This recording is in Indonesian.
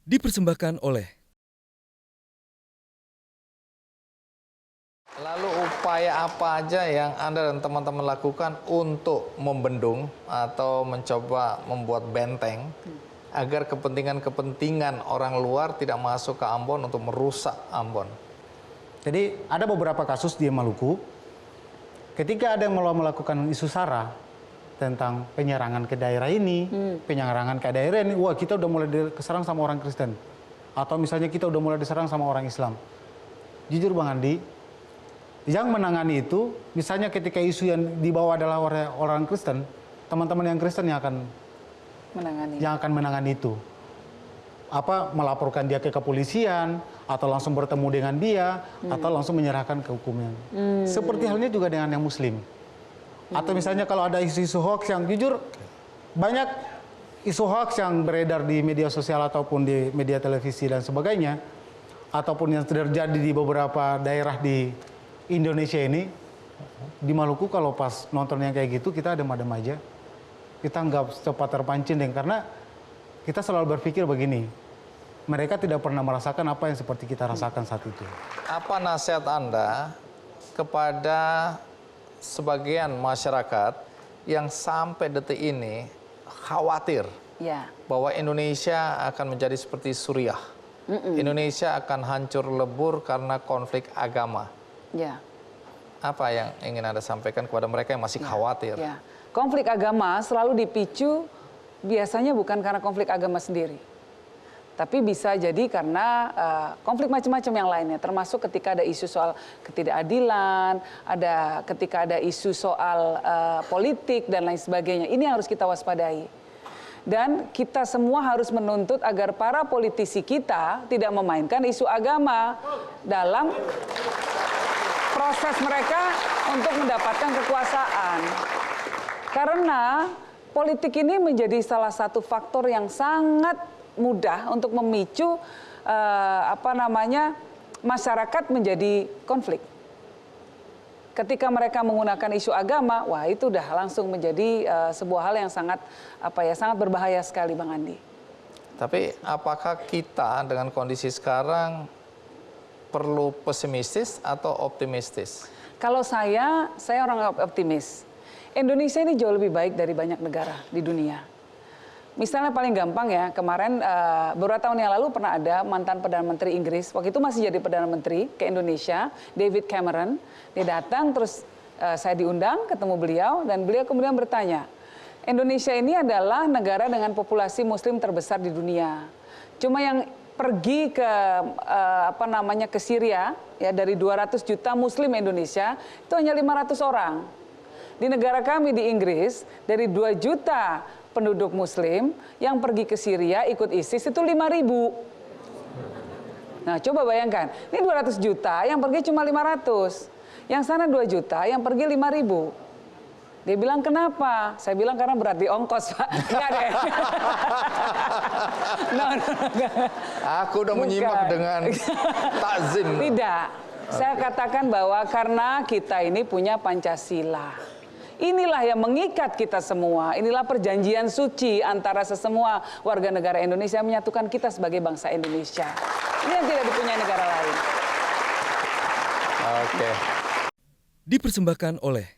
Dipersembahkan oleh Lalu upaya apa aja yang Anda dan teman-teman lakukan untuk membendung atau mencoba membuat benteng agar kepentingan-kepentingan orang luar tidak masuk ke Ambon untuk merusak Ambon? Jadi ada beberapa kasus di Maluku, ketika ada yang melakukan isu SARA tentang penyerangan ke daerah ini, penyerangan ke daerah ini, wah kita udah mulai diserang sama orang Kristen. Atau misalnya kita udah mulai diserang sama orang Islam. Jujur Bang Andi, yang menangani itu, misalnya ketika isu yang dibawa adalah orang Kristen, teman-teman yang Kristen yang akan menangani itu. Apa melaporkan dia ke kepolisian, atau langsung bertemu dengan dia, atau langsung menyerahkan ke hukumnya. Seperti halnya juga dengan yang Muslim. Atau misalnya kalau ada isu-isu hoax yang jujur, banyak isu hoax yang beredar di media sosial ataupun di media televisi dan sebagainya, ataupun yang terjadi di beberapa daerah di Indonesia ini, di Maluku kalau pas nonton yang kayak gitu, kita adem-adem aja. Kita nggak cepat terpancing deh, karena kita selalu berpikir begini, mereka tidak pernah merasakan apa yang seperti kita rasakan saat itu. Apa nasihat Anda kepada sebagian masyarakat yang sampai detik ini khawatir bahwa Indonesia akan menjadi seperti Suriah? Indonesia akan hancur lebur karena konflik agama. Apa yang ingin Anda sampaikan kepada mereka yang masih khawatir? Konflik agama selalu dipicu biasanya bukan karena konflik agama sendiri, tapi bisa jadi karena konflik macam-macam yang lainnya, termasuk ketika ada isu soal ketidakadilan, ketika ada isu soal politik dan lain sebagainya. Ini harus kita waspadai. Dan kita semua harus menuntut agar para politisi kita tidak memainkan isu agama dalam proses mereka untuk mendapatkan kekuasaan. Karena politik ini menjadi salah satu faktor yang sangat mudah untuk memicu masyarakat menjadi konflik. Ketika mereka menggunakan isu agama, wah itu udah langsung menjadi sebuah hal yang sangat sangat berbahaya sekali, Bang Andi. Tapi apakah kita dengan kondisi sekarang perlu pesimistis atau optimistis? Kalau saya orang optimis. Indonesia ini jauh lebih baik dari banyak negara di dunia. Misalnya paling gampang ya, kemarin beberapa tahun yang lalu pernah ada mantan Perdana Menteri Inggris, waktu itu masih jadi Perdana Menteri ke Indonesia, David Cameron. Dia datang, terus saya diundang ketemu beliau, dan beliau kemudian bertanya, Indonesia ini adalah negara dengan populasi Muslim terbesar di dunia. Cuma yang pergi ke ke Syria ya, dari 200 juta Muslim Indonesia itu hanya 500 orang. Di negara kami di Inggris dari 2 juta penduduk Muslim yang pergi ke Syria ikut ISIS itu 5.000. Nah, coba bayangkan, ini 200 juta yang pergi cuma 500. Yang sana 2 juta yang pergi 5.000. Dia bilang kenapa? Saya bilang karena berat di ongkos, Pak. Enggak deh. No. Aku udah menyimak dengan takzim. Tidak. Saya katakan bahwa karena kita ini punya Pancasila. Inilah yang mengikat kita semua. Inilah perjanjian suci antara sesemua warga negara Indonesia yang menyatukan kita sebagai bangsa Indonesia. Ini yang tidak dipunyai negara lain. Oke. Dipersembahkan oleh